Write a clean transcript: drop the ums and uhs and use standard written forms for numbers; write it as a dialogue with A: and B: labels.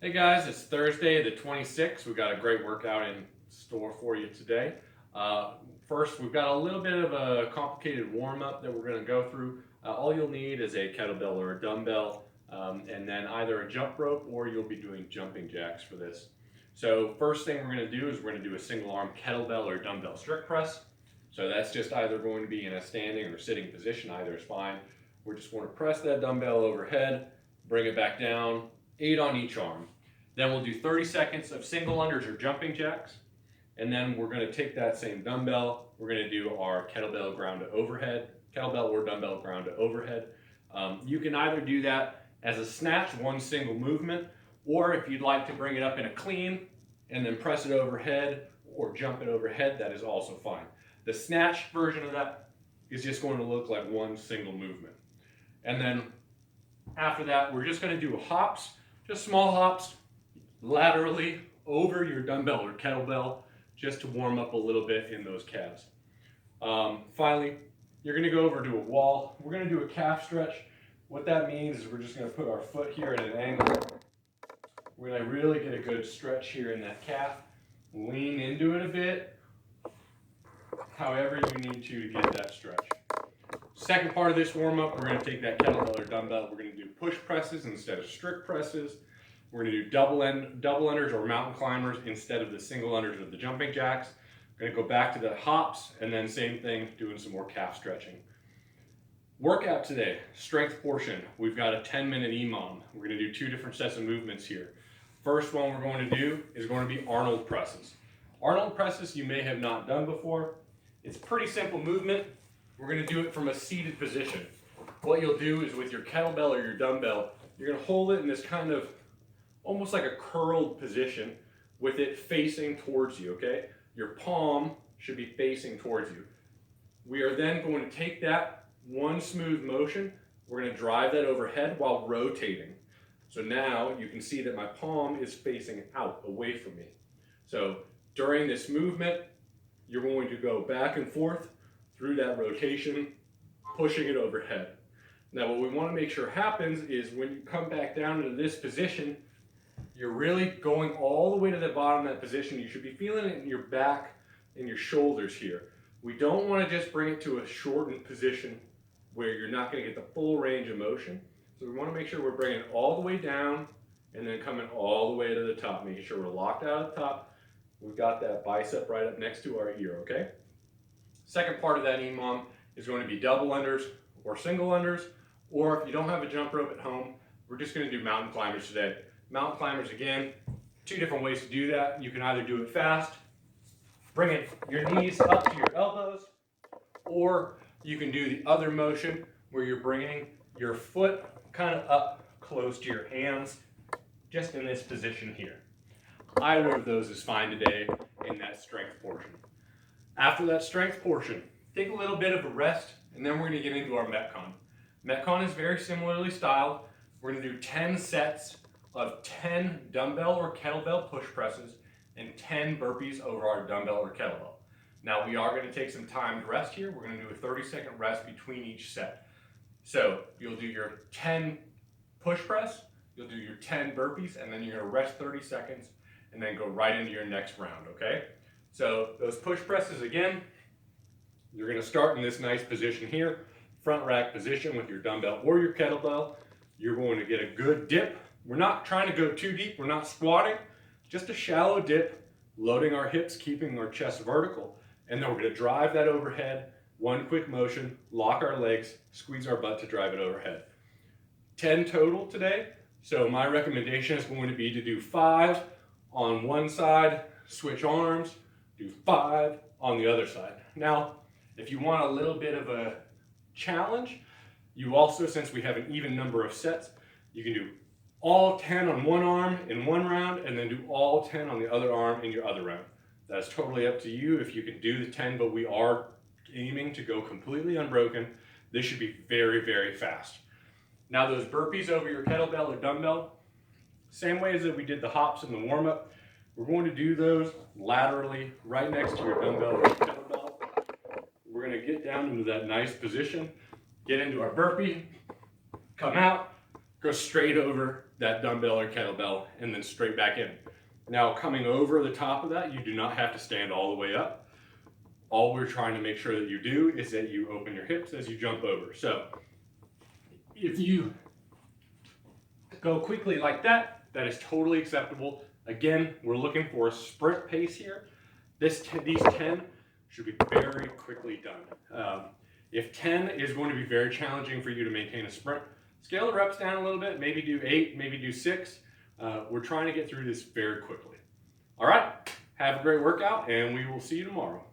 A: Hey guys, it's Thursday the 26th. We've got a great workout in store for you today. First, we've got a little bit of a complicated warm-up that we're going to go through. All you'll need is a kettlebell or a dumbbell, and then either a jump rope or you'll be doing jumping jacks for this. So first thing we're going to do is we're going to do a single arm kettlebell or dumbbell strict press. So that's just either going to be in a standing or sitting position, either is fine. We're just going to press that dumbbell overhead, bring it back down, 8 on each arm. Then we'll do 30 seconds of single unders or jumping jacks. And then we're going to take that same dumbbell. We're going to do our kettlebell ground to overhead, kettlebell or dumbbell ground to overhead. You can either do that as a snatch, one single movement, or if you'd like to bring it up in a clean and then press it overhead or jump it overhead, that is also fine. The snatch version of that is just going to look like one single movement. And then after that, we're just going to do hops, just small hops, laterally over your dumbbell or kettlebell, just to warm up a little bit in those calves. Finally, you're going to go over to a wall. We're going to do a calf stretch. What that means is we're just going to put our foot here at an angle. We're going to really get a good stretch here in that calf. Lean into it a bit, however you need to get that stretch. Second part of this warm-up, we're going to take that kettlebell or dumbbell. We're going to do push presses instead of strict presses. We're going to do double unders or mountain climbers instead of the single unders of the jumping jacks. We're going to go back to the hops and then same thing, doing some more calf stretching. Workout today, strength portion. We've got a 10-minute EMOM. We're going to do 2 different sets of movements here. First one we're going to do is going to be Arnold presses. Arnold presses you may have not done before. It's a pretty simple movement. We're going to do it from a seated position. What you'll do is with your kettlebell or your dumbbell, you're going to hold it in this kind of almost like a curled position with it facing towards you, okay? Your palm should be facing towards you. We are then going to take that one smooth motion, we're going to drive that overhead while rotating. So now you can see that my palm is facing out, away from me. So during this movement, you're going to go back and forth through that rotation, pushing it overhead. Now what we want to make sure happens is when you come back down into this position, you're really going all the way to the bottom of that position. You should be feeling it in your back and your shoulders here. We don't want to just bring it to a shortened position where you're not going to get the full range of motion. So we want to make sure we're bringing it all the way down and then coming all the way to the top, making sure we're locked out at the top. We've got that bicep right up next to our ear, okay? Second part of that EMOM is going to be double unders or single unders, or if you don't have a jump rope at home, we're just going to do mountain climbers today. Mountain climbers, again, 2 different ways to do that. You can either do it fast, bringing your knees up to your elbows, or you can do the other motion where you're bringing your foot kind of up close to your hands, just in this position here. Either of those is fine today in that strength portion. After that strength portion, take a little bit of a rest, and then we're going to get into our Metcon. Metcon is very similarly styled. We're going to do 10 sets of 10 dumbbell or kettlebell push presses and 10 burpees over our dumbbell or kettlebell. Now we are going to take some timed rest here. We're going to do a 30-second rest between each set. So you'll do your 10 push press, you'll do your 10 burpees, and then you're going to rest 30 seconds and then go right into your next round, okay? So those push presses again, you're going to start in this nice position here, front rack position with your dumbbell or your kettlebell. You're going to get a good dip. We're not trying to go too deep. We're not squatting, just a shallow dip, loading our hips, keeping our chest vertical. And then we're going to drive that overhead, one quick motion, lock our legs, squeeze our butt to drive it overhead. 10 total today. So my recommendation is going to be to do 5 on one side, switch arms, do 5 on the other side. Now, if you want a little bit of a challenge, you also, since we have an even number of sets, you can do all 10 on one arm in one round and then do all 10 on the other arm in your other round. That's totally up to you if you can do the 10, but we are aiming to go completely unbroken. This should be very, very fast. Now those burpees over your kettlebell or dumbbell, same way as that we did the hops in the warm-up, we're going to do those laterally right next to your dumbbell or kettlebell. We're going to get down into that nice position, get into our burpee, come out, go straight over that dumbbell or kettlebell, and then straight back in. Now, coming over the top of that, you do not have to stand all the way up. All we're trying to make sure that you do is that you open your hips as you jump over. So if you go quickly like that, that is totally acceptable. Again, we're looking for a sprint pace here. These 10 should be very quickly done. If 10 is going to be very challenging for you to maintain a sprint, scale the reps down a little bit, maybe do 8, maybe do 6. We're trying to get through this very quickly. All right, have a great workout, and we will see you tomorrow.